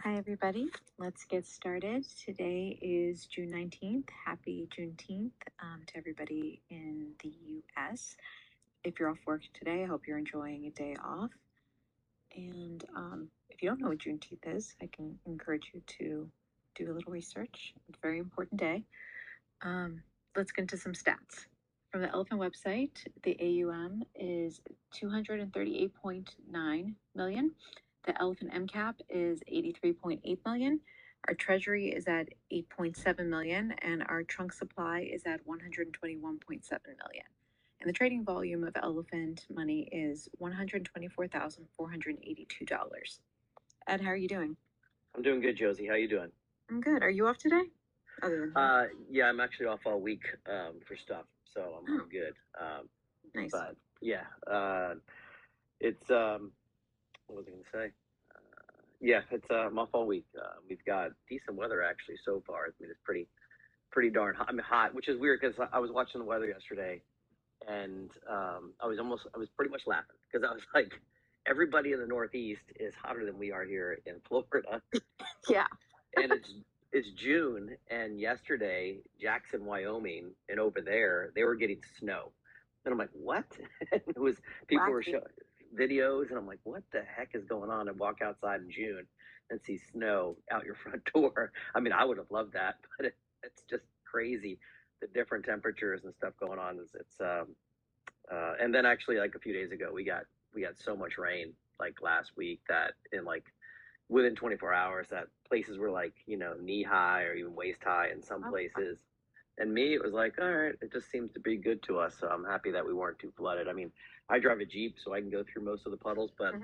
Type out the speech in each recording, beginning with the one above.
Hi, everybody. Let's get started. Today is June 19th. Happy Juneteenth to everybody in the U.S. If you're off work today, I hope you're enjoying a day off. And if you don't know what Juneteenth is, I can encourage you to do a little research. It's a very important day. Let's get into some stats. From the Elephant website, the AUM is 238.9 million. The Elephant MCAP is 83.8 million. Our treasury is at 8.7 million, and our trunk supply is at 121.7 million. And the trading volume of Elephant money is $124,482. Ed, how are you doing? I'm doing good, Josie. How you doing? I'm good. Are you off today? Yeah, I'm actually off all week for stuff, so I'm good. Nice. But yeah, it's what was I gonna say? Yeah, it's I'm off all week. We've got decent weather actually so far. I mean, it's pretty darn hot. I mean, hot, which is weird because I was watching the weather yesterday, and I was pretty much laughing because I was like, everybody in the Northeast is hotter than we are here in Florida. Yeah. And it's June, and yesterday, Jackson, Wyoming, and over there, they were getting snow. And I'm like, what? It was people were showing videos, and I'm like, what the heck is going on? And walk outside in June and see snow out your front door. I mean, I would have loved that, but it's just crazy the different temperatures and stuff going on. And then actually, like a few days ago, we got so much rain like last week that in like within 24 hours that places were like, knee high or even waist high in some places. And me, it was like, all right, it just seems to be good to us. So I'm happy that we weren't too flooded. I mean, I drive a Jeep, so I can go through most of the puddles, but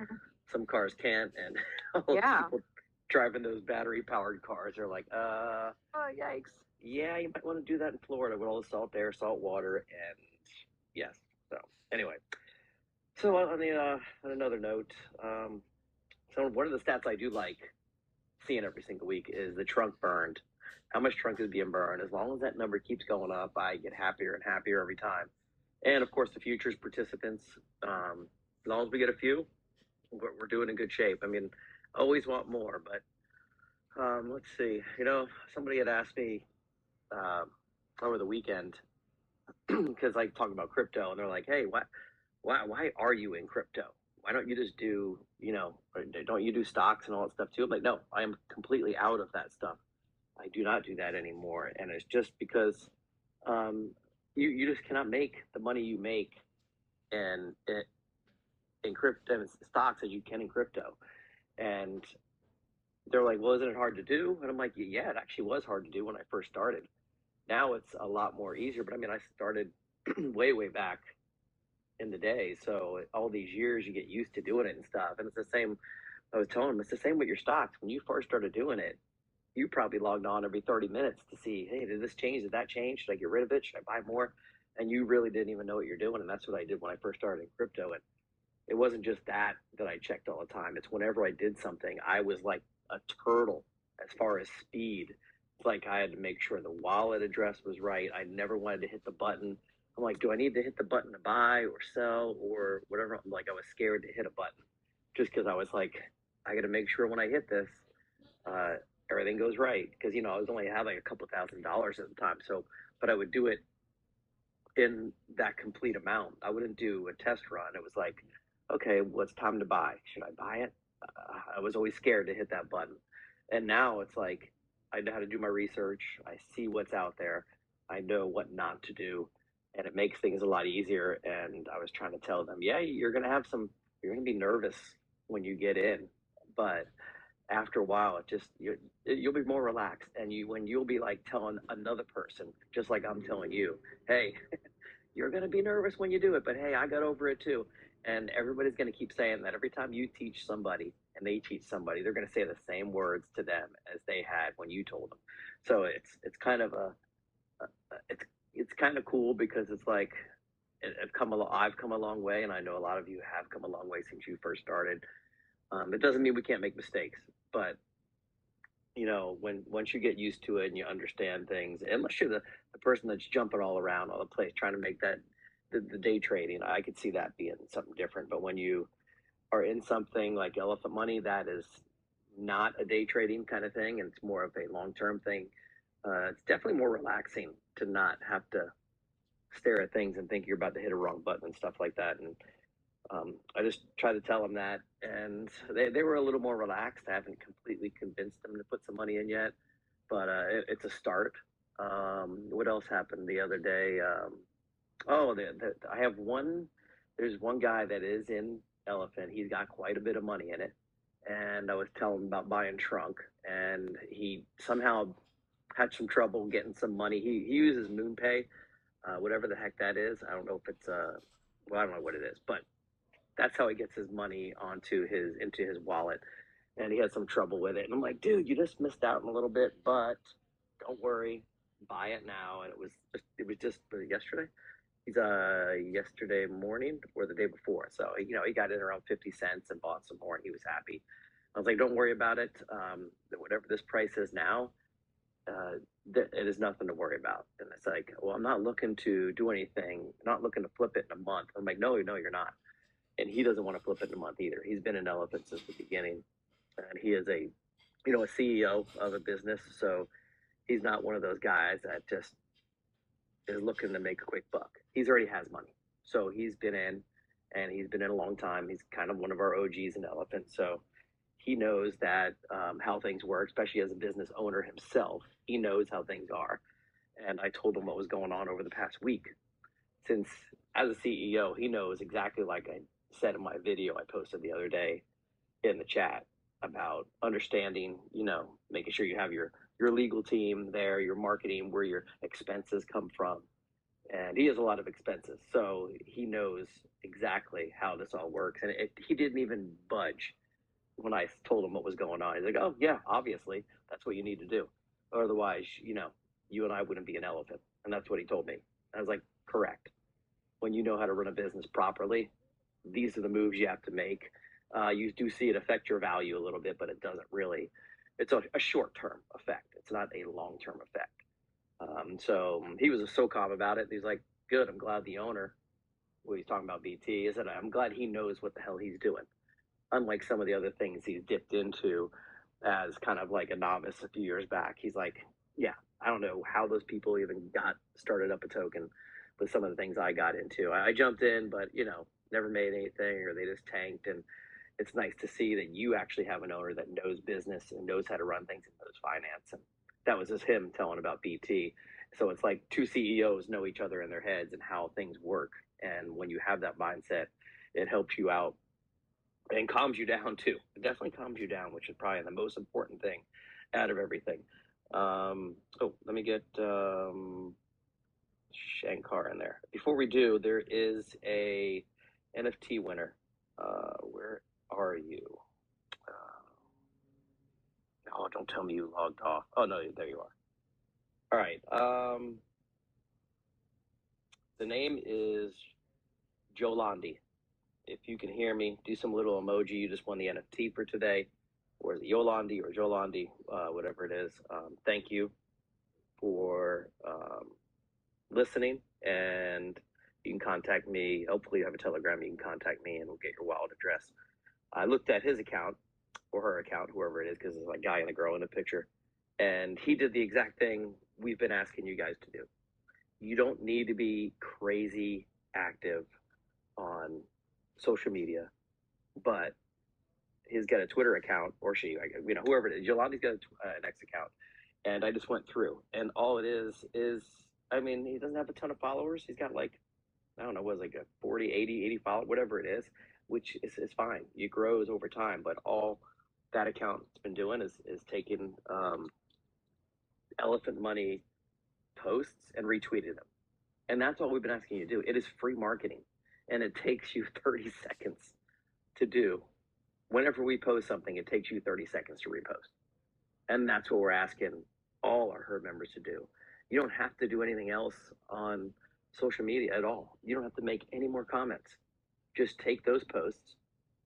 some cars can't. And people driving those battery powered cars are like, oh, yikes. Yeah, you might want to do that in Florida with all the salt air, salt water, and yes. So anyway, so on another note, so one of the stats I do like seeing every single week is the trunk burned. How much trunk is being burned? As long as that number keeps going up, I get happier and happier every time. And of course, the futures participants. As long as we get a few, we're doing in good shape. I mean, always want more, but let's see. Somebody had asked me over the weekend because I talk about crypto, and they're like, "Hey, why are you in crypto? Why don't you just do, don't you do stocks and all that stuff too?" I'm like, no, I am completely out of that stuff. I do not do that anymore. And it's just because you just cannot make the money you make in crypto and stocks as you can in crypto. And they're like, well, isn't it hard to do? And I'm like, yeah, it actually was hard to do when I first started. Now it's a lot more easier. But I mean, I started way, way back in the day. So all these years you get used to doing it and stuff. And it's the same, I was telling them, it's the same with your stocks. When you first started doing it, you probably logged on every 30 minutes to see, hey, did this change? Did that change? Should I get rid of it? Should I buy more? And you really didn't even know what you're doing. And that's what I did when I first started in crypto. And it wasn't just that I checked all the time. It's whenever I did something, I was like a turtle as far as speed. It's like I had to make sure the wallet address was right. I never wanted to hit the button. I'm like, do I need to hit the button to buy or sell or whatever? I'm like, I was scared to hit a button just because I was like, I got to make sure when I hit this, everything goes right. Because, I was only had like a couple $1,000s at the time. So, but I would do it in that complete amount. I wouldn't do a test run. It was like, okay, well, it's time to buy. Should I buy it? I was always scared to hit that button. And now it's like, I know how to do my research. I see what's out there. I know what not to do. And it makes things a lot easier. And I was trying to tell them, yeah, you're going to be nervous when you get in. But after a while, you'll be more relaxed. And you'll be like telling another person, just like I'm telling you, hey, you're going to be nervous when you do it, but hey, I got over it too. And everybody's going to keep saying that every time you teach somebody and they teach somebody, they're going to say the same words to them as they had when you told them. So it's kind of it's kind of cool because it's like I've come a long way, and I know a lot of you have come a long way since you first started. It doesn't mean we can't make mistakes, but once you get used to it and you understand things, unless you're the person that's jumping all around all the place trying to make that the day trading, I could see that being something different. But when you are in something like elephant money, that is not a day trading kind of thing, and it's more of a long-term thing. It's definitely more relaxing to not have to stare at things and think you're about to hit a wrong button and stuff like that. And I just try to tell them that, and they were a little more relaxed. I haven't completely convinced them to put some money in yet, but it's a start. What else happened the other day? I have one. There's one guy that is in Elephant. He's got quite a bit of money in it, and I was telling him about buying Trunk, and he somehow had some trouble getting some money. He uses MoonPay, whatever the heck that is. I don't know if it's well, I don't know what it is, but that's how he gets his money into his wallet, and he had some trouble with it. And I'm like, dude, you just missed out on a little bit, but don't worry, buy it now. And it was just yesterday. He's yesterday morning or the day before. So he got in around 50 cents and bought some more, and he was happy. I was like, don't worry about it. Whatever this price is now, it is nothing to worry about. And it's like, well, I'm not looking to do anything, not looking to flip it in a month. I'm like, no, you're not. And he doesn't want to flip it in a month either. He's been an elephant since the beginning, and he is a CEO of a business. So he's not one of those guys that just is looking to make a quick buck. He's already has money. So he's been in, and he's been in a long time. He's kind of one of our OGs in Elephant. So he knows that how things work, especially as a business owner himself. He knows how things are. And I told him what was going on over the past week. Since as a CEO, he knows exactly, like I said in my video I posted the other day in the chat, about understanding, making sure you have your legal team there, your marketing, where your expenses come from. And he has a lot of expenses, so he knows exactly how this all works. And he didn't even budge when I told him what was going on. He's like, oh yeah, obviously that's what you need to do, otherwise you and I wouldn't be an elephant. And that's what he told me. I was like, correct. When you know how to run a business properly, these are the moves you have to make. You do see it affect your value a little bit, but it doesn't really. It's a short-term effect. It's not a long-term effect. So he was so calm about it. He's like, good, I'm glad the owner, what he's talking about BT, is that I'm glad he knows what the hell he's doing. Unlike some of the other things he's dipped into as kind of like a novice a few years back. He's like, yeah, I don't know how those people even got started up a token with some of the things I got into. I jumped in, but never made anything, or they just tanked. And it's nice to see that you actually have an owner that knows business and knows how to run things and knows finance. And that was just him telling about BT. So it's like two CEOs know each other in their heads and how things work. And when you have that mindset, it helps you out and calms you down too. It definitely calms you down, which is probably the most important thing out of everything. Let me get Shankar in there. Before we do, there is a NFT winner. Where are you? Oh, don't tell me you logged off. Oh no, there you are. All right. The name is Jolandi. If you can hear me, do some little emoji. You just won the NFT for today. Or is it Yolandi or Jolandi, whatever it is. Thank you for listening, and you can contact me. Hopefully you have a Telegram. You can contact me and we'll get your wallet address. I looked at his account, or her account, whoever it is, because there's a guy and a girl in the picture, and he did the exact thing we've been asking you guys to do. You don't need to be crazy active on social media, but he's got a Twitter account, or she, whoever it is. Yolandi's got an X account, and I just went through, and all it is, he doesn't have a ton of followers. He's got like, I don't know, what is it, like a 40, 80 followers, whatever it is, which is fine. It grows over time, but all that account's been doing is taking elephant money posts and retweeting them. And that's all we've been asking you to do. It is free marketing, and it takes you 30 seconds to do. Whenever we post something, it takes you 30 seconds to repost. And that's what we're asking all our herd members to do. You don't have to do anything else on social media at all. You don't have to make any more comments. Just take those posts,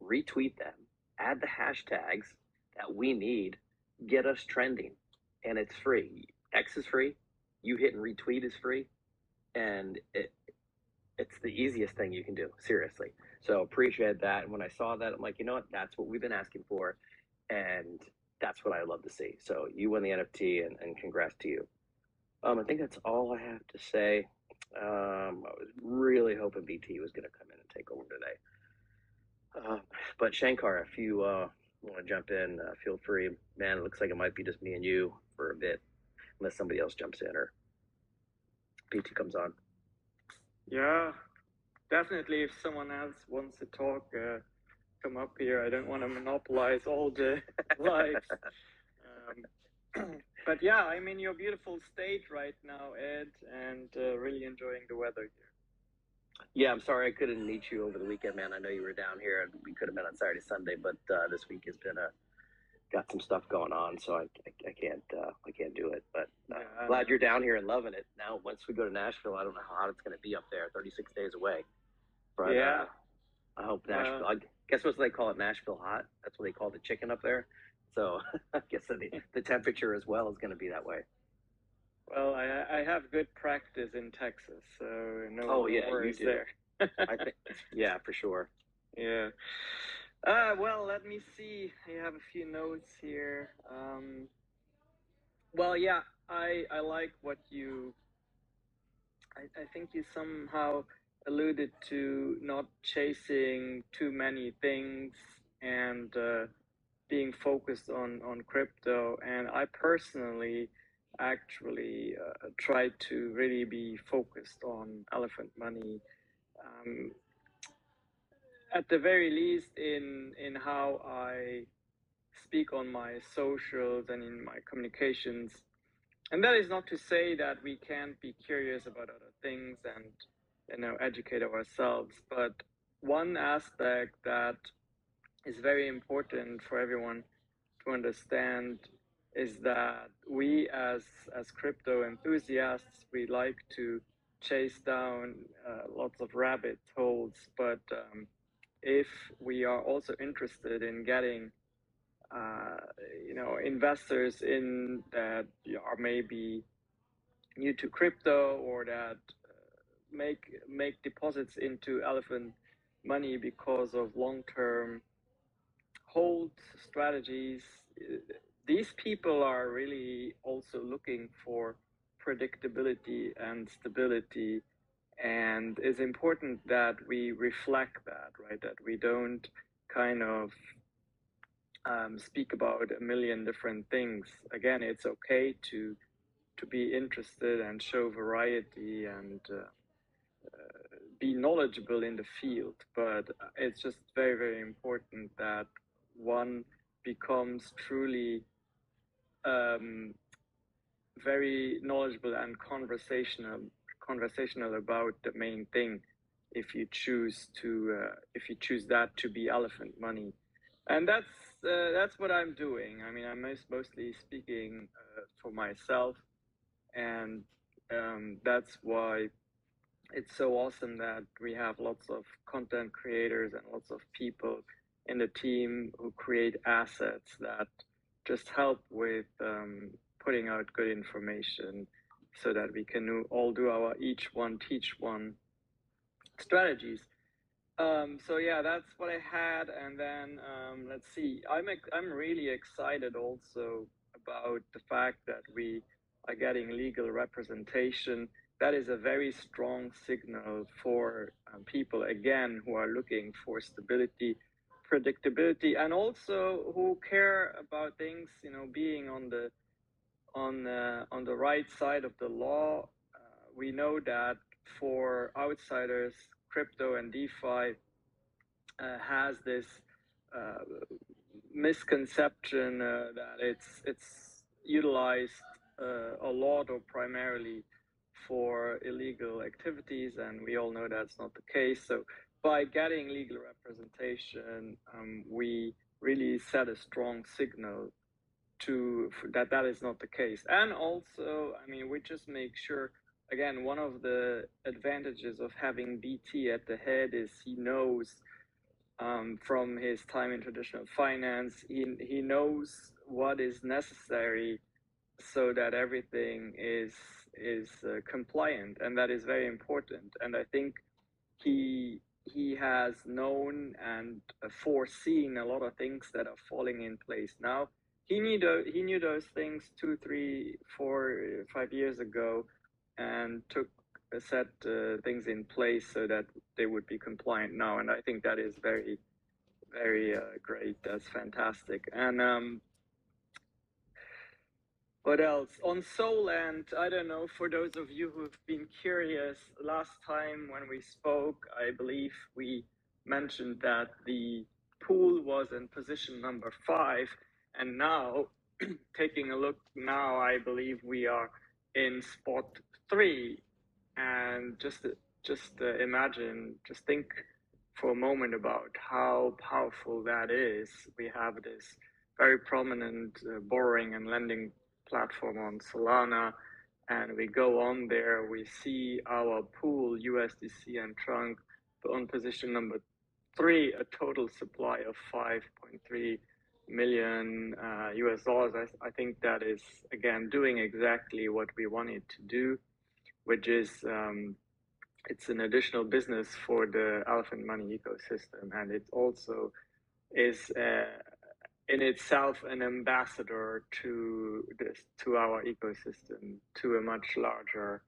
retweet them, add the hashtags that we need, get us trending, and it's free. X is free. You hit and retweet is free. And it's the easiest thing you can do, seriously. So appreciate that. And when I saw that, I'm like, you know what? That's what we've been asking for. And that's what I love to see. So you win the NFT, and congrats to you. I think that's all I have to say. I was really hoping BT was going to come in and take over today. But Shankar, if you want to jump in, feel free. Man, it looks like it might be just me and you for a bit, unless somebody else jumps in or BT comes on. Yeah, definitely. If someone else wants to talk, come up here. I don't want to monopolize all the lives. But yeah, I'm in your beautiful state right now, Ed, and really enjoying the weather here. Yeah, I'm sorry I couldn't meet you over the weekend, man. I know you were down here, and we could have met on Saturday, Sunday, but this week has been got some stuff going on, so I can't do it. But glad you're down here and loving it. Now, once we go to Nashville, I don't know how hot it's going to be up there. 36 days away. But yeah. I hope Nashville. I guess what they call it, Nashville hot. That's what they call the chicken up there. So I guess the temperature as well is going to be that way. Well, I have good practice in Texas, so no worries there. I think, yeah, for sure. Yeah. Well, let me see. I have a few notes here. Well, yeah, I like what you. I think you somehow alluded to not chasing too many things and being focused on crypto. And I personally actually try to really be focused on elephant money. At the very least, in how I speak on my socials and in my communications. And that is not to say that we can't be curious about other things and educate ourselves, but one aspect that is very important for everyone to understand is that we as crypto enthusiasts, we like to chase down lots of rabbit holes, but if we are also interested in getting investors in that are maybe new to crypto or that make deposits into elephant money because of long-term hold strategies, these people are really also looking for predictability and stability, and it's important that we reflect that, right? That we don't kind of speak about a million different things. Again, it's okay to be interested and show variety and be knowledgeable in the field, but it's just very, very important that one becomes truly very knowledgeable and conversational about the main thing if you choose that to be elephant money. And that's what I'm doing. I mean, I'm mostly speaking for myself, and that's why it's so awesome that we have lots of content creators and lots of people in the team who create assets that just help with putting out good information so that we can all do our each one teach one strategies. So yeah, that's what I had, and then let's see. I'm really excited also about the fact that we are getting legal representation. That is a very strong signal for people again who are looking for stability, predictability, and also who care about things. Being on the right side of the law. We know that for outsiders, crypto and DeFi has this misconception that it's utilized a lot or primarily for illegal activities, and we all know that's not the case. So by getting legal representation, we really set a strong signal to that is not the case. And also, I mean, we just make sure, again, one of the advantages of having BT at the head is he knows from his time in traditional finance, he knows what is necessary so that everything is compliant, and that is very important. And I think he has known and foreseen a lot of things that are falling in place now. he knew those things 2, 3, 4, 5 years ago, and set things in place so that they would be compliant now. And I think that is very, very great. That's fantastic. And what else? On Solend, I don't know, for those of you who've been curious, last time when we spoke, I believe we mentioned that the pool was in position number 5, and now, taking a look now, I believe we are in spot 3. And just imagine, just think for a moment about how powerful that is. We have this very prominent borrowing and lending platform on Solana, and we go on there, we see our pool USDC and Trunk on position number 3, a total supply of 5.3 million US dollars. I think that is, again, doing exactly what we wanted to do, which is it's an additional business for the Elephant Money ecosystem, and it also is in itself an ambassador to our ecosystem, to a much larger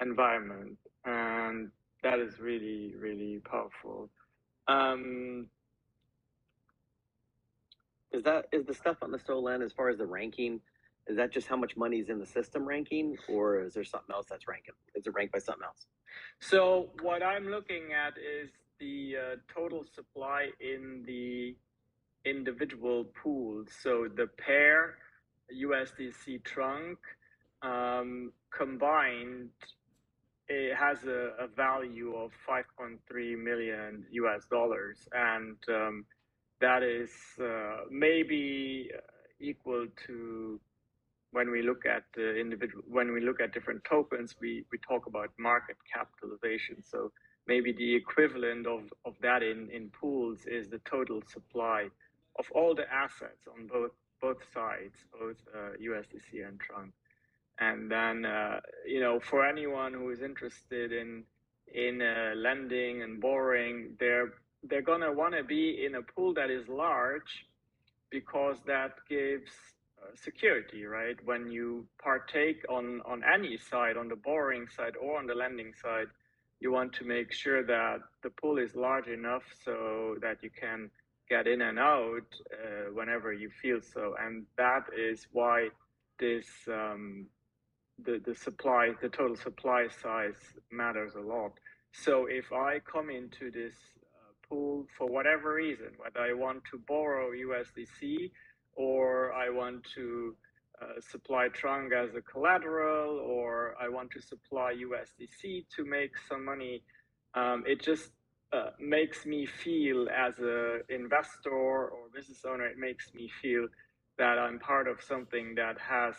environment, and that is really, really powerful. Is the stuff on the Solend, as far as the ranking, is that just how much money is in the system ranking, or is there something else that's ranking? Is it ranked by something else? So what I'm looking at is the total supply in the individual pools. So the pair USDC Trunk combined, it has a value of 5.3 million US dollars, and that is maybe equal to, when we look at different tokens, we talk about market capitalization. So maybe the equivalent of that in pools is the total supply of all the assets on both sides, both USDC and Trunk. And then for anyone who is interested in lending and borrowing, they're gonna want to be in a pool that is large, because that gives security, right? When you partake on any side, on the borrowing side or on the lending side, you want to make sure that the pool is large enough so that you can get in and out whenever you feel so. And that is why this the total supply size matters a lot. So if I come into this pool for whatever reason, whether I want to borrow USDC or I want to supply Trunk as a collateral, or I want to supply USDC to make some money, it just makes me feel, as an investor or business owner, it makes me feel that I'm part of something that has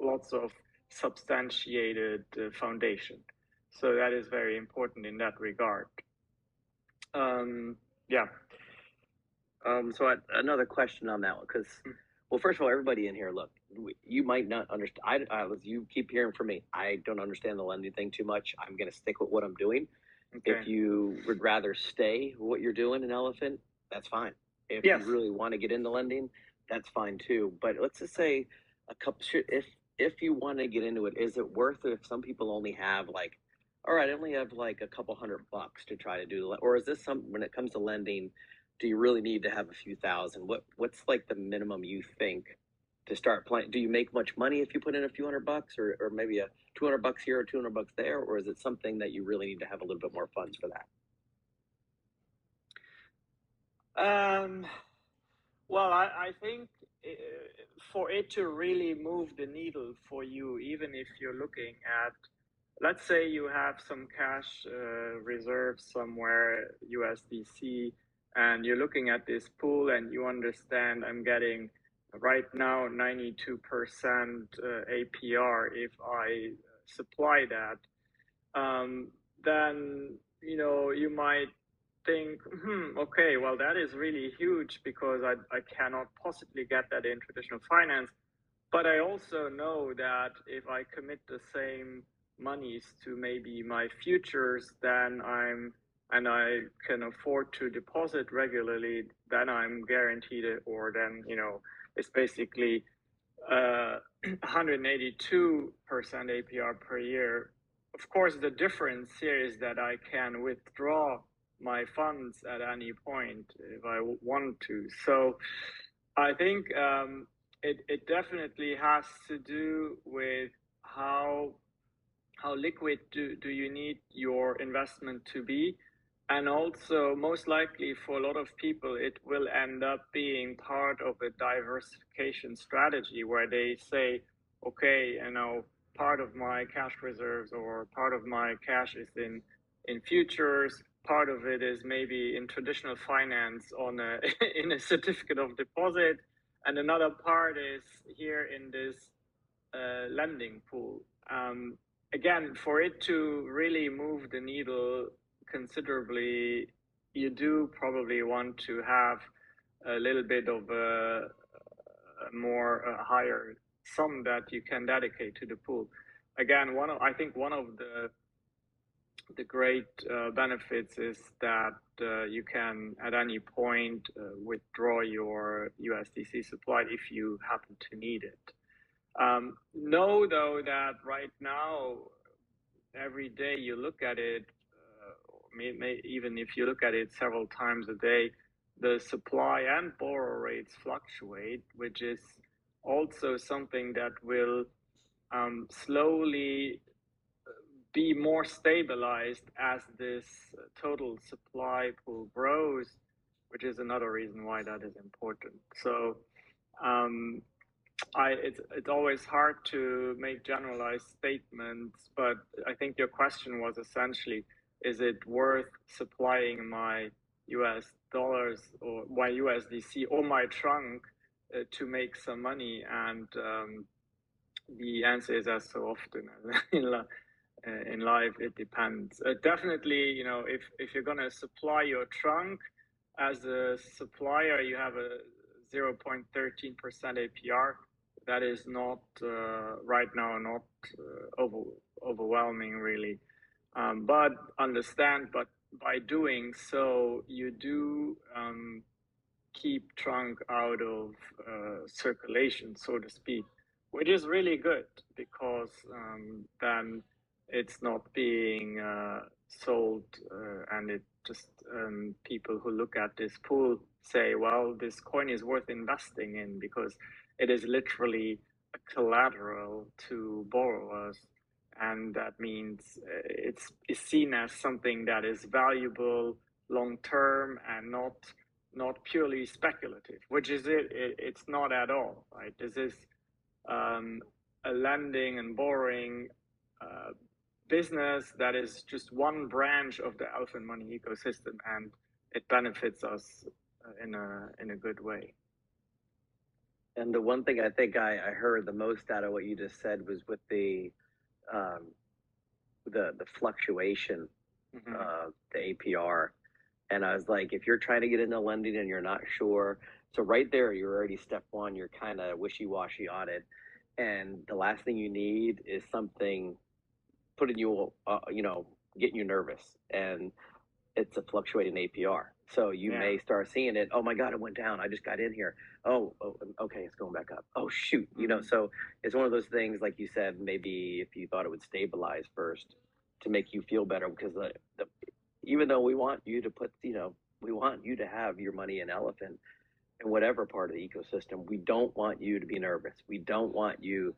lots of substantiated foundation. So that is very important in that regard. Yeah. So another question on that one, because, well, first of all, everybody in here, look, you might not understand. You keep hearing from me. I don't understand the lending thing too much. I'm going to stick with what I'm doing. Okay. If you would rather stay with what you're doing in Elephant, that's fine. If you really want to get into lending, that's fine too. But let's just say if you want to get into it, is it worth it if some people only have like, all right, I only have like a couple $100 to try to do, or is this when it comes to lending, do you really need to have a few thousand? What's like the minimum you think to start playing? Do you make much money if you put in a few $100, or maybe a $200 here or $200 there, or is it something that you really need to have a little bit more funds for that? Well, I think for it to really move the needle for you, even if you're looking at, let's say you have some cash reserves somewhere, USDC, and you're looking at this pool and you understand I'm getting right now 92% APR if I supply that, then you might think, okay, well, that is really huge, because I cannot possibly get that in traditional finance. But I also know that if I commit the same monies to maybe my futures, then I'm and I can afford to deposit regularly, then I'm guaranteed it, or then, it's basically 182% APR per year. Of course, the difference here is that I can withdraw my funds at any point if I want to. So I think it definitely has to do with how liquid do you need your investment to be. And also, most likely for a lot of people, it will end up being part of a diversification strategy where they say, okay, part of my cash reserves or part of my cash is in futures, part of it is maybe in traditional finance on in a certificate of deposit, and another part is here in this lending pool. Again, for it to really move the needle considerably, you do probably want to have a little bit of a higher sum that you can dedicate to the pool. Again, I think one of the great benefits is that you can at any point withdraw your USDC supply if you happen to need it. Know though that right now, every day you look at it, even if you look at it several times a day, the supply and borrow rates fluctuate, which is also something that will slowly be more stabilized as this total supply pool grows, which is another reason why that is important. So it's always hard to make generalized statements, but I think your question was essentially, is it worth supplying my US dollars or my USDC or my trunk to make some money? And the answer is, as so often in life, it depends. Definitely, if you're going to supply your trunk as a supplier, you have a 0.13% APR. That is not right now not overwhelming really, but understand. But by doing so, you do keep trunk out of circulation, so to speak, which is really good because then it's not being sold, and it just people who look at this pool say, well, this coin is worth investing in because it is literally a collateral to borrowers, and that means it's seen as something that is valuable long term and not purely speculative, which is it's not at all, right? This is a lending and borrowing business that is just one branch of the elephant money ecosystem, and it benefits us in a good way. And the one thing I think I heard the most out of what you just said was with the fluctuation of the APR. And I was like, if you're trying to get into lending and you're not sure, so right there, you're already step one, you're kind of wishy-washy on it. And the last thing you need is something putting you, getting you nervous. And it's a fluctuating APR. So you may start seeing it. Oh my God, it went down. I just got in here. Oh, okay, it's going back up. Oh shoot, So it's one of those things, like you said, maybe if you thought it would stabilize first to make you feel better, because even though we want you to put, we want you to have your money in Elephant in whatever part of the ecosystem. We don't want you to be nervous. We don't want you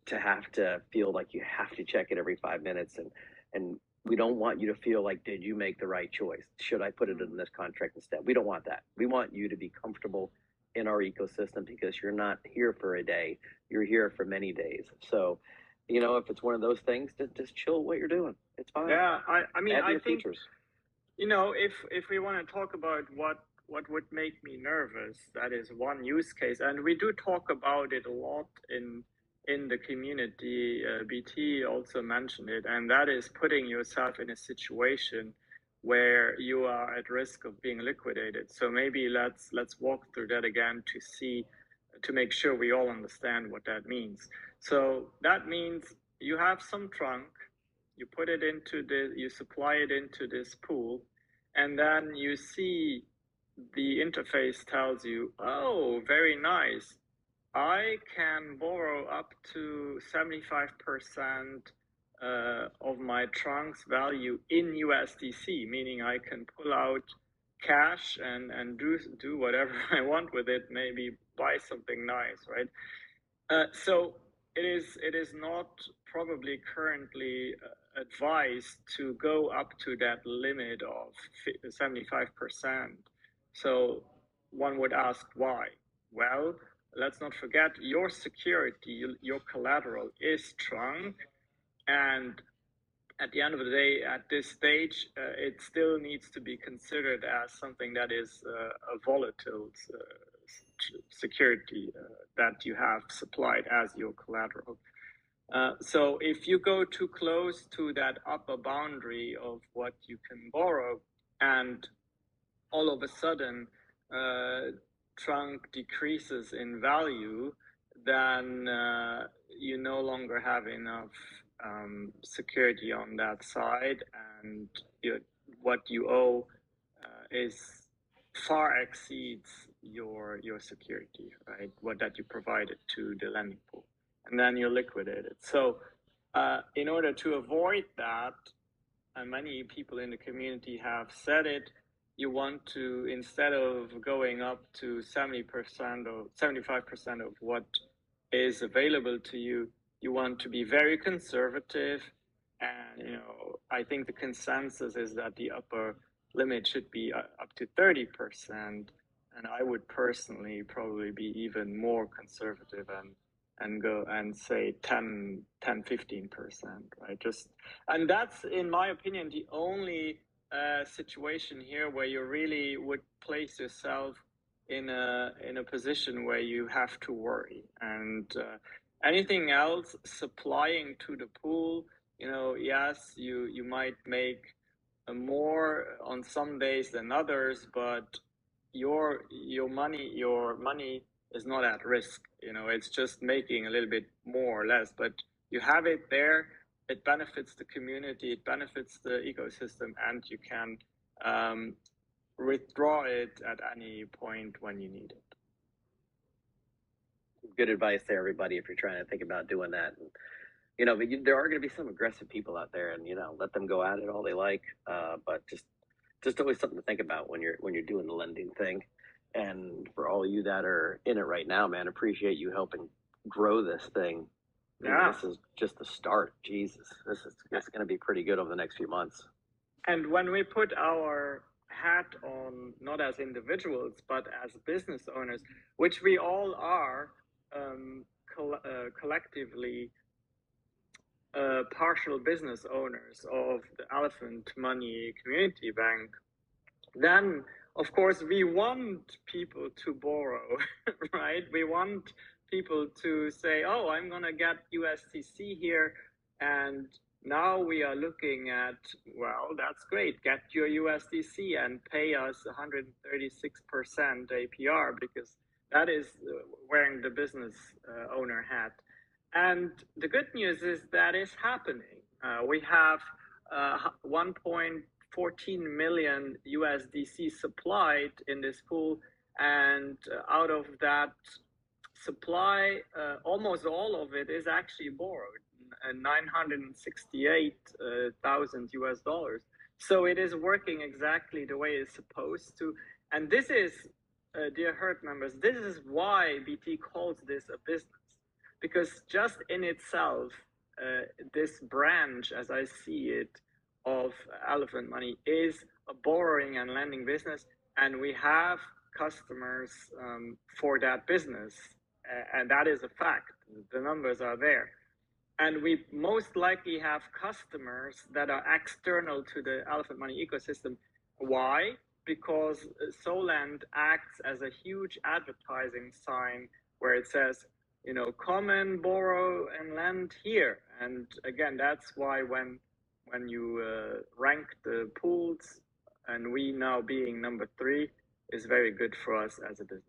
to have to feel like you have to check it every 5 minutes, and we don't want you to feel like, did you make the right choice? Should I put it in this contract instead? We don't want that. We want you to be comfortable in our ecosystem because you're not here for a day. You're here for many days. So, if it's one of those things, just chill what you're doing. It's fine. Yeah, I mean, I think, features. If we want to talk about what would make me nervous, that is one use case. And we do talk about it a lot in the community. BT also mentioned it, and that is putting yourself in a situation where you are at risk of being liquidated. So maybe let's walk through that again to make sure we all understand what that means. So that means you have some trunk, you put it into you supply it into this pool, and then you see the interface tells you, oh, very nice, I can borrow up to 75% of my trunk's value in USDC, meaning I can pull out cash and do whatever I want with it, maybe buy something nice, right? So it is not probably currently advised to go up to that limit of 75%. So one would ask why. Well, let's not forget your security, your collateral is Trunk, and at the end of the day, at this stage, it still needs to be considered as something that is a volatile security that you have supplied as your collateral. So if you go too close to that upper boundary of what you can borrow, and all of a sudden Trunk decreases in value, then you no longer have enough security on that side, and what you owe is far exceeds your security, right? What that you provided to the lending pool, and then you liquidate it. So in order to avoid that, and many people in the community have said it, you want to, instead of going up to 70% or 75% of what is available to you, you want to be very conservative. And I think the consensus is that the upper limit should be up to 30%, and I would personally probably be even more conservative and go and say 10, 15%, right? And that's, in my opinion, the only situation here where you really would place yourself in a position where you have to worry. And anything else, supplying to the pool, yes, you might make more on some days than others, but your money is not at risk. It's just making a little bit more or less, but you have it there. It benefits the community, it benefits the ecosystem, and you can withdraw it at any point when you need it. Good advice there, everybody, if you're trying to think about doing that. And, but there are going to be some aggressive people out there, and let them go at it all they like. But just always something to think about when you're doing the lending thing. And for all of you that are in it right now, man, appreciate you helping grow this thing. Yeah. This is just the start. Jesus, it's going to be pretty good over the next few months. And when we put our hat on, not as individuals, but as business owners, which we all are, collectively partial business owners of the Elephant Money Community Bank, then of course we want people to borrow, right? We want people to say, oh, I'm gonna get USDC here, and now we are looking at, well, that's great, get your USDC and pay us 136% APR, because that is wearing the business owner hat. And the good news is that is happening. We have 1.14 million USDC supplied in this pool, and out of that supply, almost all of it is actually borrowed, 968,000 US dollars. So it is working exactly the way it's supposed to. And this is, dear herd members, this is why BT calls this a business. Because just in itself, this branch, as I see it, of Elephant Money is a borrowing and lending business, and we have customers for that business, and that is a fact. The numbers are there. And we most likely have customers that are external to the Elephant Money ecosystem. Why? Because Solend acts as a huge advertising sign where it says, come and borrow and lend here. And again, that's why when you rank the pools, and we now being number 3, is very good for us as a business.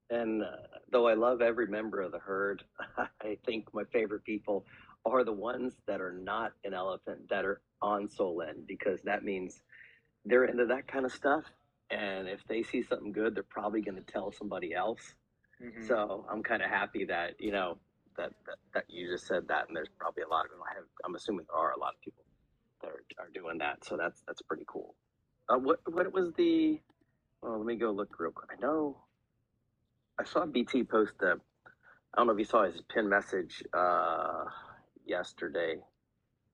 And though I love every member of the herd, I think my favorite people are the ones that are not an elephant, that are on Solend, because that means they're into that kind of stuff. And if they see something good, they're probably going to tell somebody else. Mhm. So I'm kind of happy that, that you just said that. And there's probably a lot of them. I'm assuming there are a lot of people that are doing that. So that's pretty cool. What was the, well, let me go look real quick. I know I saw BT post I don't know if you saw his pin message yesterday.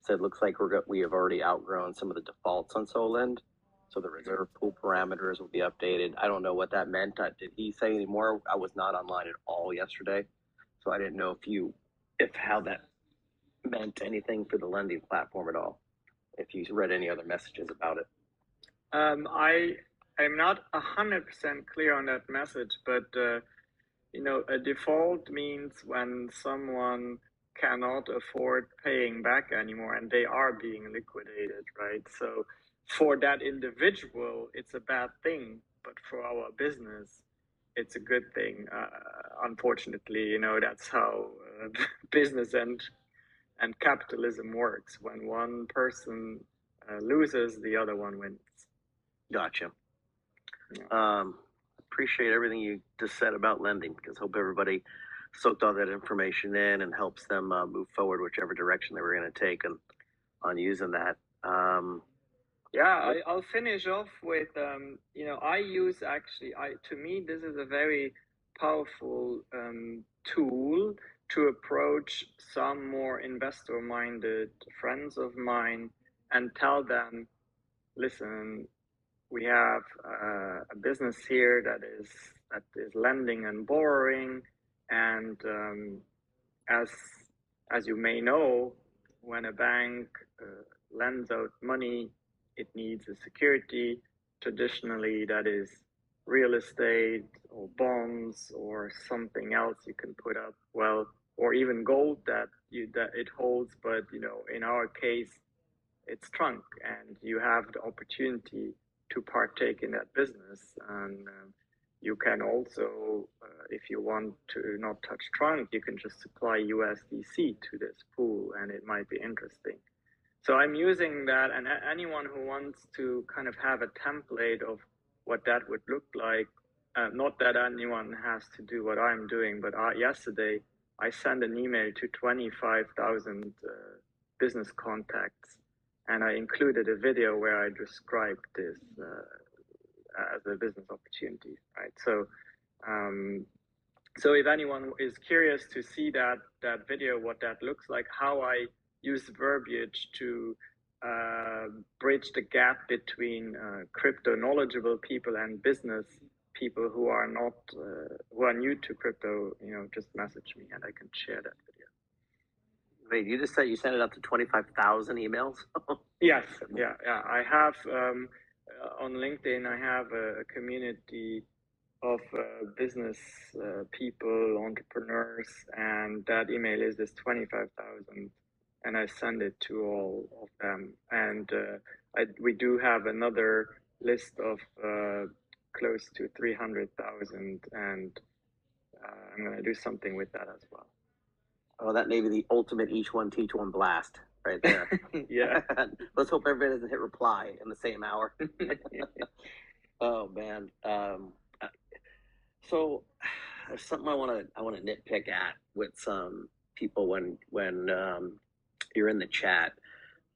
Said looks like we have already outgrown some of the defaults on Solend, so the reserve pool parameters will be updated. I don't know what that meant. Did he say any more? I was not online at all yesterday, so I didn't know if how that meant anything for the lending platform at all. If you read any other messages about it. I'm not 100% clear on that message, but a default means when someone cannot afford paying back anymore and they are being liquidated, right? So for that individual, it's a bad thing, but for our business, it's a good thing. Unfortunately, that's how business and capitalism works. When one person loses, the other one wins. Gotcha. Yeah. Appreciate everything you just said about lending, because hope everybody soaked all that information in and helps them move forward whichever direction they were going to take and on using that. I'll finish off with I use to me this is a very powerful tool to approach some more investor-minded friends of mine and tell them, listen, we have a business here that is lending and borrowing, and as you may know, when a bank lends out money, it needs a security. Traditionally, that is real estate or bonds or something else you can put up, or even gold that it holds. But in our case, it's Trunk, and you have the opportunity to partake in that business. And you can also, if you want to not touch Trunk, you can just supply USDC to this pool, and it might be interesting. So I'm using that, and anyone who wants to kind of have a template of what that would look like, not that anyone has to do what I'm doing, but yesterday I sent an email to 25,000 business contacts, and I included a video where I described this as a business opportunity, right? So if anyone is curious to see that video, what that looks like, how I use verbiage to bridge the gap between crypto knowledgeable people and business people who are not who are new to crypto, just message me and I can share that video. Wait, you just said you sent it out to 25,000 emails? Yes, yeah. I have on LinkedIn, I have a community of business people, entrepreneurs, and that email list is 25,000, and I send it to all of them. And we do have another list of close to 300,000, and I'm going to do something with that as well. Oh, that may be the ultimate each one teach one blast right there. Yeah. Let's hope everybody doesn't hit reply in the same hour. Oh man. So there's something I want to nitpick at with some people when you're in the chat.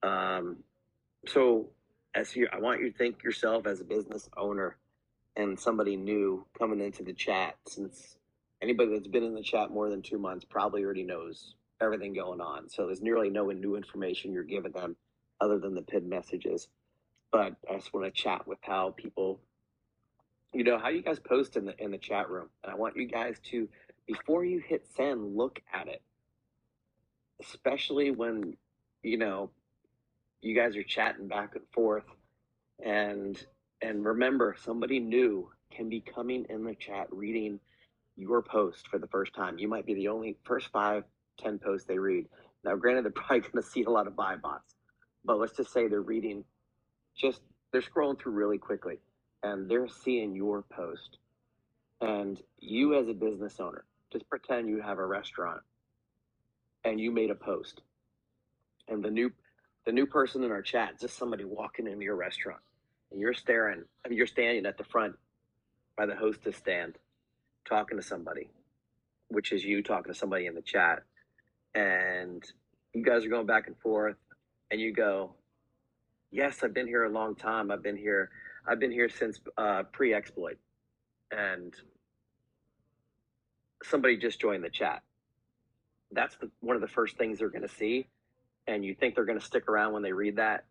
So I want you to think yourself as a business owner and somebody new coming into the chat, since anybody that's been in the chat more than 2 months probably already knows everything going on. So there's nearly no new information you're giving them other than the pinned messages. But I just want to chat with how people, how you guys post in the chat room. And I want you guys to, before you hit send, look at it. Especially when, you guys are chatting back and forth. And remember, somebody new can be coming in the chat reading your post for the first time. You might be the only first 5-10 posts they read. Now, granted, they're probably going to see a lot of buy bots, but let's just say they're reading, they're scrolling through really quickly, and they're seeing your post. And you as a business owner, just pretend you have a restaurant, and you made a post, and the new person in our chat is just somebody walking into your restaurant. and you're standing at the front by the hostess stand talking to somebody, which is you talking to somebody in the chat, and you guys are going back and forth, and you go, yes, I've been here a long time. I've been here since pre-exploit, and somebody just joined the chat. That's one of the first things they're going to see, and you think they're going to stick around when they read that.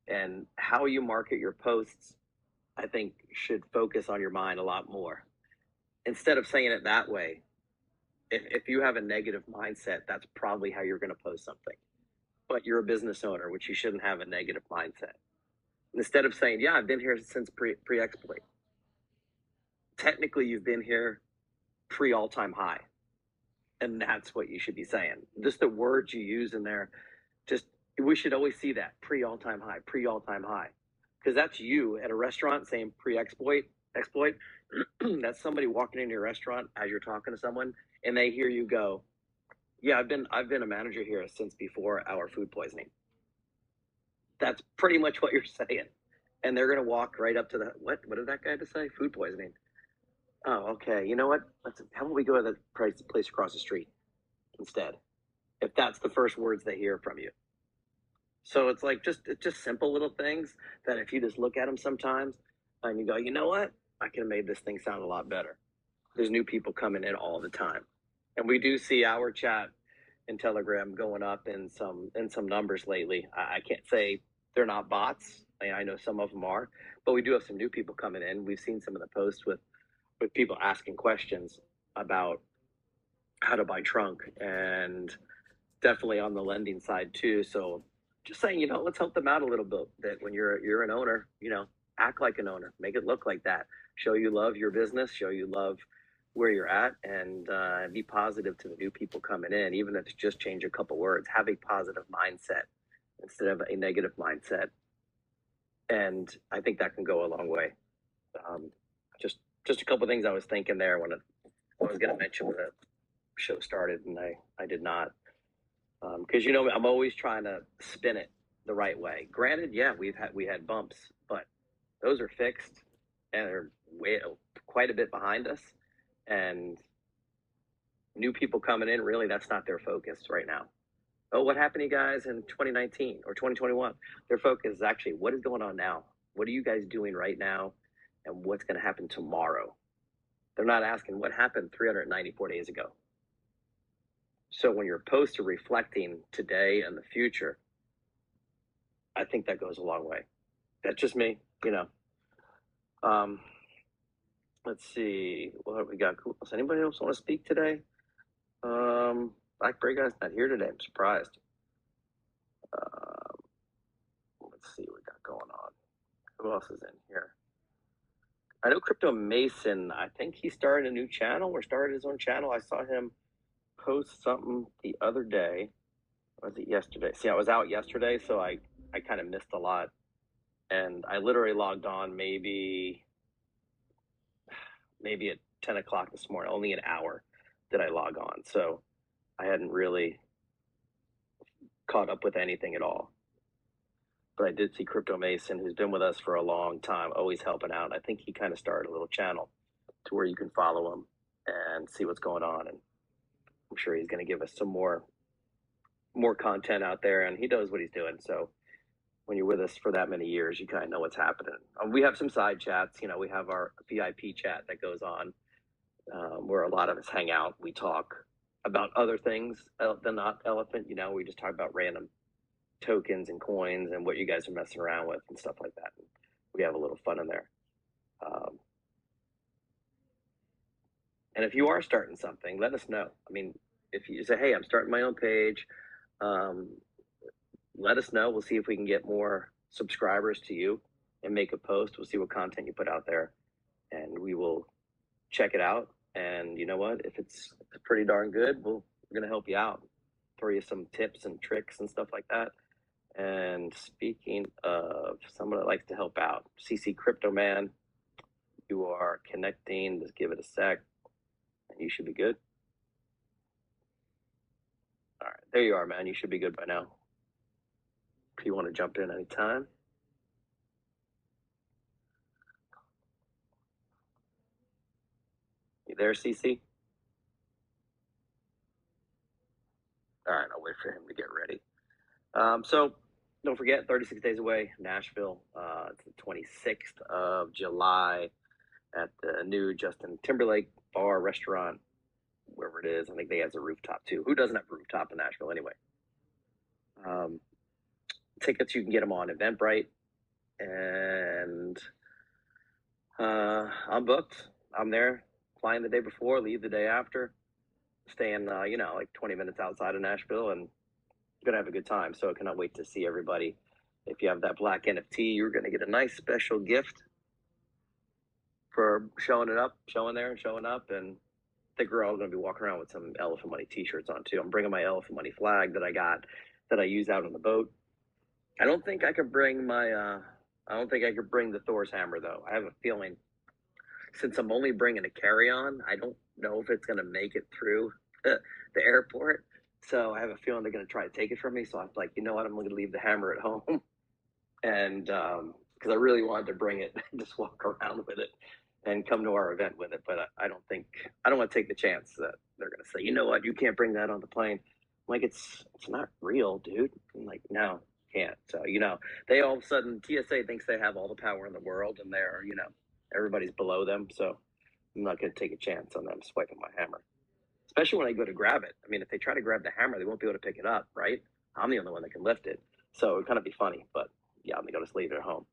And how you market your posts, I think, should focus on your mind a lot more. Instead of saying it that way, if you have a negative mindset, that's probably how you're going to post something. But you're a business owner, which you shouldn't have a negative mindset. Instead of saying, yeah, I've been here since pre-exploit, technically you've been here pre all-time high. And that's what you should be saying. Just the words you use in there, we should always see that pre all-time high. Because that's you at a restaurant saying pre-exploit. That's somebody walking into your restaurant as you're talking to someone, and they hear you go, yeah, I've been a manager here since before our food poisoning. That's pretty much what you're saying. And they're going to walk right up to the, what did that guy just say? Food poisoning. Oh, okay. You know what? How about we go to the place across the street instead? If that's the first words they hear from you. So it's like just simple little things that if you just look at them sometimes and you go, you know what? I can have made this thing sound a lot better. There's new people coming in all the time. And we do see our chat in Telegram going up in some numbers lately. I can't say they're not bots. I know some of them are, but we do have some new people coming in. We've seen some of the posts with people asking questions about how to buy Trunk, and definitely on the lending side too. So just saying, let's help them out a little bit. That when you're an owner, act like an owner, make it look like that. Show you love your business, show you love where you're at, and be positive to the new people coming in. Even if it's just change a couple words, have a positive mindset instead of a negative mindset. And I think that can go a long way. Just a couple of things I was thinking there when I was going to mention when the show started, and I did not. Because I'm always trying to spin it the right way. Granted, yeah, we had bumps, but those are fixed and they're quite a bit behind us. And new people coming in, really, that's not their focus right now. Oh, what happened to you guys in 2019 or 2021? Their focus is actually what is going on now. What are you guys doing right now, and what's going to happen tomorrow? They're not asking what happened 394 days ago. So when your posts are reflecting today and the future, I think that goes a long way. That's just me, Let's see, what have we got? Does anybody else want to speak today? Blackberry guy's not here today. I'm surprised. Let's see what we got going on. Who else is in here? I know Crypto Mason. I think he started a new channel or started his own channel. I saw him post something the other day. Or was it yesterday? See, I was out yesterday, so I kind of missed a lot. And I literally logged on maybe at 10 o'clock this morning. Only an hour did I log on. So I hadn't really caught up with anything at all. But I did see Crypto Mason, who's been with us for a long time, always helping out. I think he kind of started a little channel to where you can follow him and see what's going on. And I'm sure he's going to give us some more content out there, and he knows what he's doing. So when you're with us for that many years, you kind of know what's happening. We have some side chats. We have our VIP chat that goes on where a lot of us hang out. We talk about other things than not elephant. We just talk about random tokens and coins and what you guys are messing around with and stuff like that. And we have a little fun in there. And if you are starting something, let us know. If you say, hey, I'm starting my own page, let us know. We'll see if we can get more subscribers to you and make a post. We'll see what content you put out there, and we will check it out. And you know what? If it's pretty darn good, we're going to help you out, throw you some tips and tricks and stuff like that. And speaking of someone that likes to help out, CC Crypto Man, you are connecting. Just give it a sec, and you should be good. All right, there you are, man. You should be good by now. If you want to jump in anytime. there, CC? All right, I'll wait for him to get ready. So don't forget, 36 days away, Nashville. It's the 26th of July at the new Justin Timberlake bar, restaurant, wherever it is. I think they have a rooftop too. Who doesn't have a rooftop in Nashville anyway? Tickets, you can get them on Eventbrite. And I'm booked. I'm there, flying the day before, leave the day after, staying, like 20 minutes outside of Nashville, and gonna have a good time. So I cannot wait to see everybody. If you have that black NFT, you're gonna get a nice special gift for showing up. And I think we're all gonna be walking around with some Elephant Money t-shirts on too. I'm bringing my Elephant Money flag that I got, that I use out on the boat. I don't think I could bring the Thor's hammer though. I have a feeling, since I'm only bringing a carry-on, I don't know if it's gonna make it through the airport. So I have a feeling they're going to try to take it from me. So I'm like, you know what? I'm going to leave the hammer at home. And because I really wanted to bring it, just walk around with it and come to our event with it. But I don't want to take the chance that they're going to say, you know what? You can't bring that on the plane. I'm like, it's not real, dude. I'm like, no, can't. So, they all of a sudden, TSA thinks they have all the power in the world, and they're, everybody's below them. So I'm not going to take a chance on them swiping my hammer. Especially when I go to grab it. I mean, if they try to grab the hammer, they won't be able to pick it up, right? I'm the only one that can lift it. So it would kind of be funny, but yeah, I'm going to just leave it at home.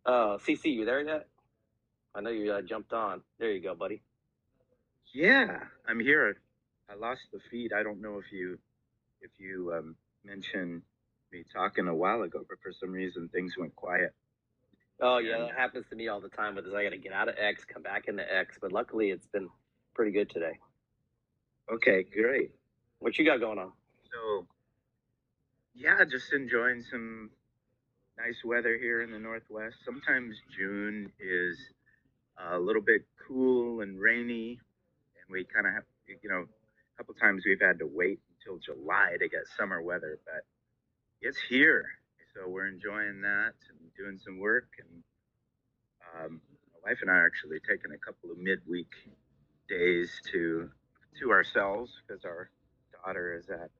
CC, you there yet? I know you jumped on. There you go, buddy. Yeah, I'm here. I lost the feed. I don't know if you mentioned me talking a while ago, but for some reason things went quiet. Oh yeah, that happens to me all the time. With this, I got to get out of X, come back into X. But luckily, it's been pretty good today. Okay, great. What you got going on? So, yeah, just enjoying some nice weather here in the Northwest. Sometimes June is a little bit cool and rainy, and we kind of have, a couple times we've had to wait until July to get summer weather, but it's here. So we're enjoying that and doing some work. And my wife and I are actually taking a couple of midweek days to ourselves because our daughter is at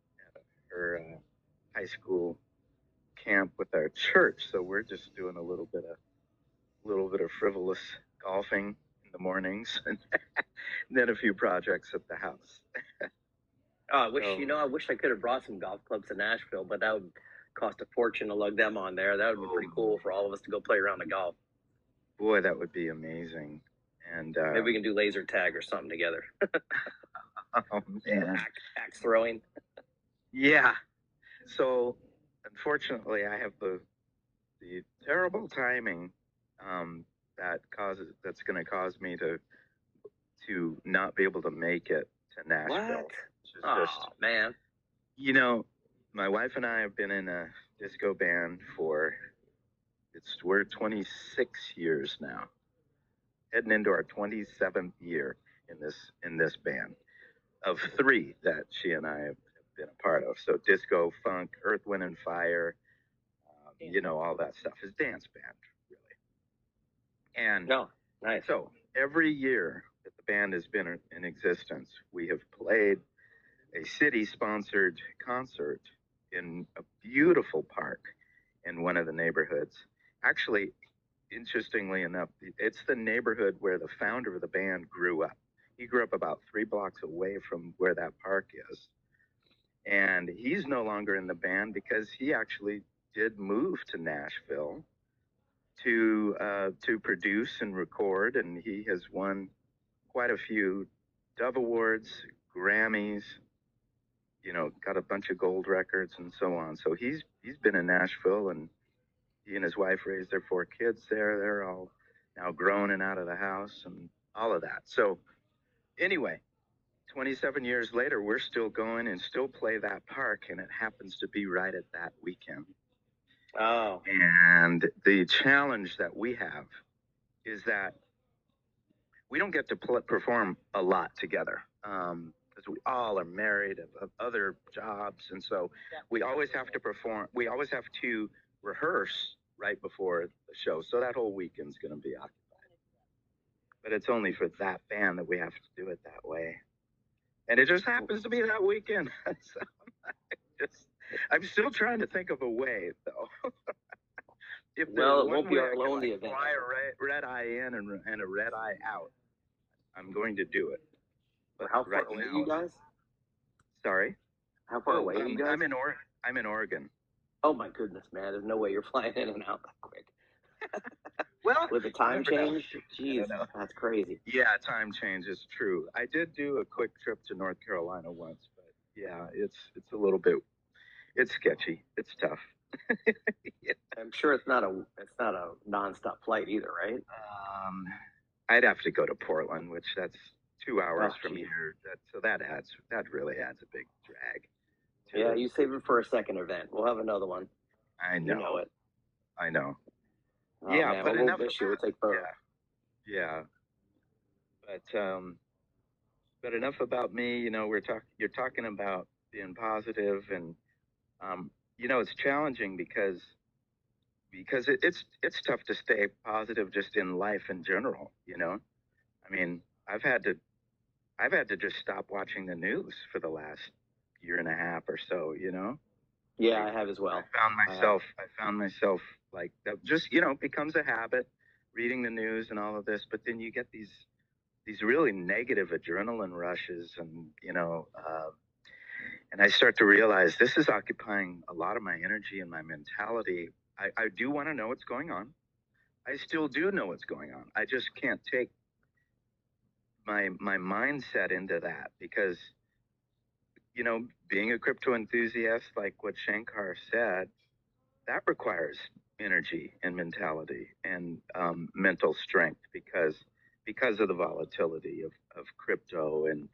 her high school camp with our church. So we're just doing a little bit of frivolous golfing in the mornings, and then a few projects at the house. I wish I could have brought some golf clubs to Nashville, but that would cost a fortune to lug them on there. That would be pretty cool for all of us to go play around the golf. Boy, that would be amazing. And maybe we can do laser tag or something together. Oh man, axe throwing. Yeah. So unfortunately, I have the terrible timing that's going to cause me to not be able to make it to Nashville. What? Man. My wife and I have been in a disco band we're 26 years now, heading into our 27th year in this band of 3 that she and I have been a part of. So disco, funk, Earth, Wind and Fire, all that stuff is dance band, really. And nice. So every year that the band has been in existence, we have played a city-sponsored concert in a beautiful park in one of the neighborhoods. Actually, interestingly enough, it's the neighborhood where the founder of the band grew up. He grew up about 3 blocks away from where that park is. And he's no longer in the band because he actually did move to Nashville to produce and record, and he has won quite a few Dove Awards, Grammys, got a bunch of gold records and so on. So he's been in Nashville, and he and his wife raised their 4 kids there. They're all now grown and out of the house and all of that. So anyway, 27 years later, we're still going and still play that park, and it happens to be right at that weekend. Oh. And the challenge that we have is that we don't get to perform a lot together because we all are married, have other jobs, and so we always have to perform. We always have to rehearse right before the show, so that whole weekend's going to be occupied. but it's only for that band that we have to do it that way. And it just happens to be that weekend. So I'm still trying to think of a way, though. If Well, there's it won't one be way our I can only like event. fly a red eye in and a red eye out, I'm going to do it. But how far away are you guys? Sorry? How far away are you guys? I'm in Oregon. Oh my goodness, man! There's no way you're flying in and out that quick. Well, with the time change, jeez, that's crazy. Yeah, time change is true. I did do a quick trip to North Carolina once, but yeah, it's a little bit, it's sketchy. It's tough. Yeah. I'm sure it's not a nonstop flight either, right? I'd have to go to Portland, which that's 2 hours from here. That really adds a big drag. Yeah, you save it for a second event. We'll have another one. I know. You know it. I know. Oh, yeah, man, but enough of that. Take yeah. But enough about me. You know, you're talking about being positive, and you know, it's challenging because it's tough to stay positive just in life in general. You know, I mean, I've had to just stop watching the news for the last year and a half or so. You know. Yeah, I have as well. I found myself like that. Just, you know, becomes a habit, reading the news and all of this. But then you get these really negative adrenaline rushes, and you know, and I start to realize this is occupying a lot of my energy and my mentality. I do want to know what's going on. I still do know what's going on. I just can't take my mindset into that because, you know, being a crypto enthusiast, like what Shankar said, that requires energy and mentality and mental strength because of the volatility of crypto, and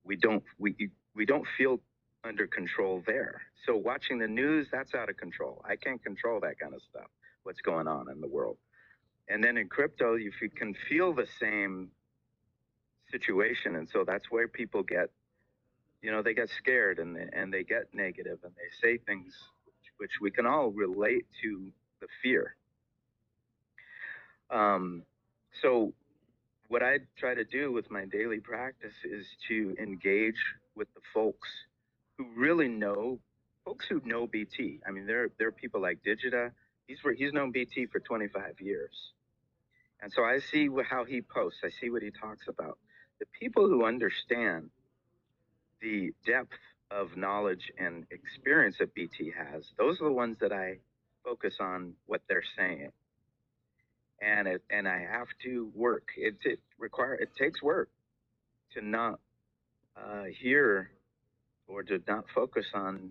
we don't feel under control there. So watching the news, that's out of control. I can't control that kind of stuff, what's going on in the world. And then in crypto, if you can feel the same situation, and so that's where people get, you know, they get scared and they get negative and they say things which we can all relate to the fear. So what I try to do with my daily practice is to engage with the folks who really know, folks who know BT. I mean, there are people like Digita. He's known BT for 25 years. And so I see how he posts. I see what he talks about. The people who understand the depth of knowledge and experience that BT has, those are the ones that I focus on what they're saying. And I have to work. It takes work to not hear or to not focus on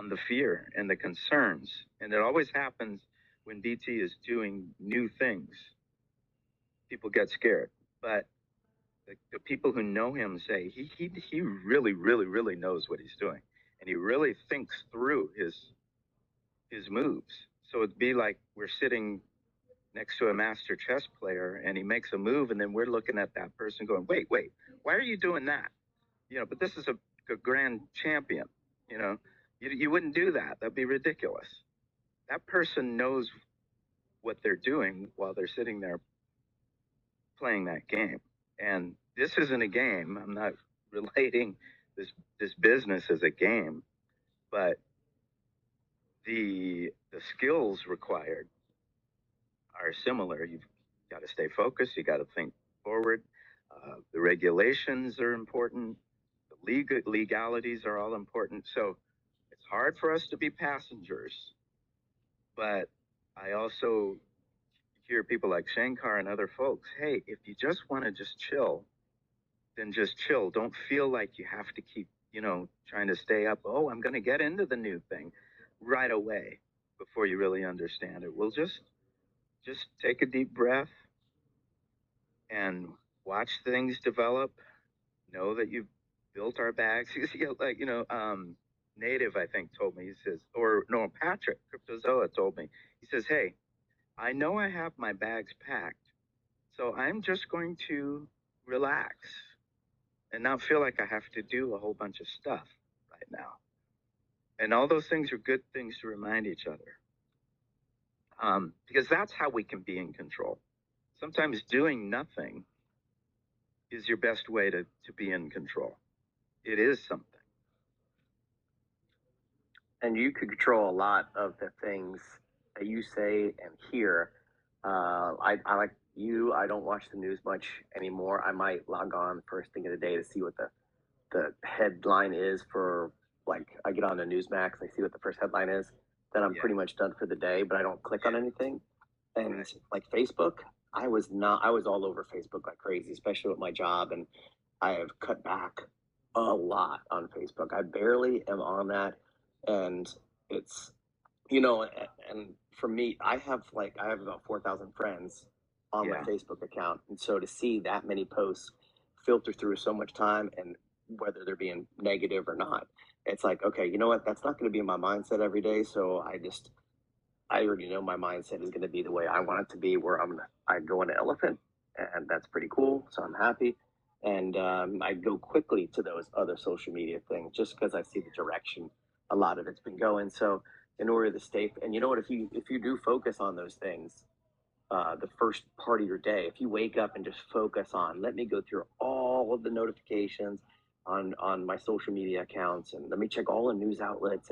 the fear and the concerns. And it always happens when BT is doing new things. People get scared, but the people who know him say he really, really, really knows what he's doing, and he really thinks through his moves. So it'd be like we're sitting next to a master chess player, and he makes a move, and then we're looking at that person going, wait, why are you doing that? You know, but this is a grand champion. You know, you wouldn't do that. That'd be ridiculous. That person knows what they're doing while they're sitting there playing that game. And this isn't a game. I'm not relating this business as a game, but the skills required are similar. You've got to stay focused. You got to think forward. The regulations are important. The legalities are all important. So it's hard for us to be passengers, but I also hear people like Shankar and other folks, hey, if you just want to just chill, then just chill. Don't feel like you have to keep, you know, trying to stay up. Oh, I'm going to get into the new thing right away before you really understand it. We'll just take a deep breath and watch things develop. Know that you've built our bags. Like, you know, Native, I think, told me, he says, or no, Patrick, Cryptozoa told me, he says, hey, I know I have my bags packed, so I'm just going to relax and not feel like I have to do a whole bunch of stuff right now. And all those things are good things to remind each other. Because that's how we can be in control. Sometimes doing nothing is your best way to be in control. It is something. And you could control a lot of the things that you say and hear. I like you. I don't watch the news much anymore. I might log on first thing of the day to see what the headline is for, like, I get on to Newsmax, I see what the first headline is, then I'm pretty much done for the day, but I don't click on anything. And like Facebook, I was all over Facebook like crazy, especially with my job, and I have cut back a lot on Facebook. I barely am on that, and it's, and for me, I have about 4,000 friends on my Facebook account, and so to see that many posts filter through so much time, and whether they're being negative or not, it's like, okay, you know what? That's not going to be my mindset every day. So I already know my mindset is going to be the way I want it to be, where I go into elephant, and that's pretty cool. So I'm happy. And I go quickly to those other social media things just because I see the direction a lot of it's been going. So in order to stay, and you know what, if you do focus on those things, the first part of your day, if you wake up and just focus on, let me go through all of the notifications on my social media accounts, and let me check all the news outlets,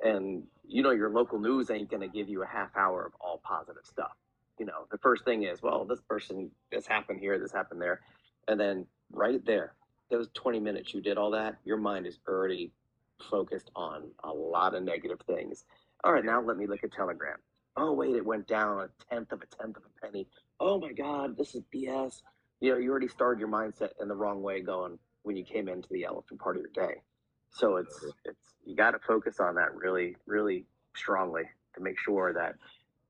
and your local news ain't going to give you a half hour of all positive stuff. The first thing is, well, this happened here, this happened there, and then right there, those 20 minutes you did all that, your mind is already focused on a lot of negative things. All right, now let me look at Telegram. Oh wait, it went down a tenth of a penny. Oh my God, this is BS. You already started your mindset in the wrong way going when you came into the elephant part of your day. So it's you got to focus on that really, really strongly to make sure that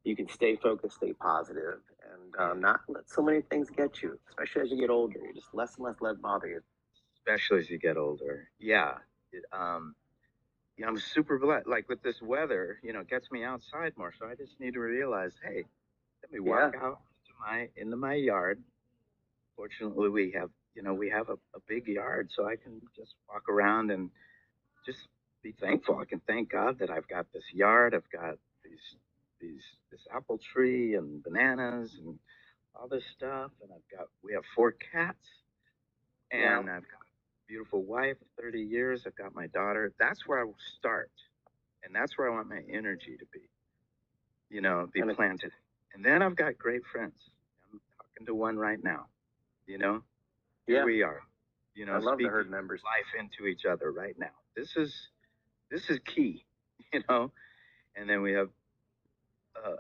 you can stay focused, stay positive, and not let so many things get you. Especially as you get older, you just less and less let it bother you. Especially as you get older. Yeah. I'm super blessed. Like with this weather, it gets me outside more. So I just need to realize, hey, let me walk out into my yard. Fortunately, we have a big yard, so I can just walk around and just be thankful. I can thank God that I've got this yard. I've got this apple tree and bananas and all this stuff, and we have 4 cats, and I've got a beautiful wife, 30 years. I've got my daughter. That's where I will start, and that's where I want my energy to be. Be planted. And then I've got great friends. I'm talking to one right now. Here we are. I love the herd members. Life into each other right now. This is key. And then we have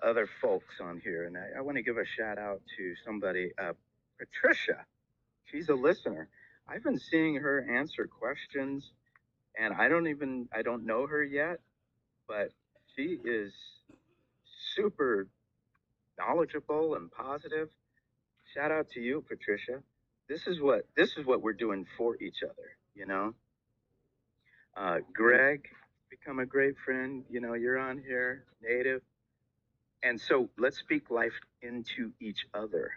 other folks on here, and I want to give a shout out to somebody, Patricia. She's a listener. I've been seeing her answer questions, and I don't know her yet, but she is super knowledgeable and positive. Shout out to you, Patricia. This is what we're doing for each other. Greg, become a great friend. You're on here, native. And so let's speak life into each other.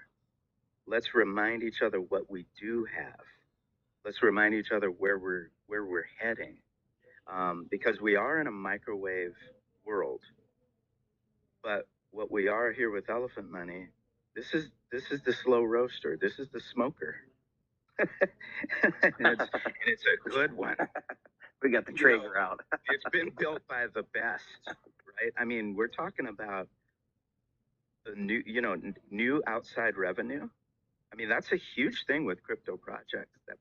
Let's remind each other what we do have. Let's remind each other where we're heading, because we are in a microwave world. But what we are here with Elephant Money, this is the slow roaster. This is the smoker, and it's a good one. We got the Traeger out. It's been built by the best, right? I mean, we're talking about the new outside revenue. I mean, that's a huge thing with crypto projects that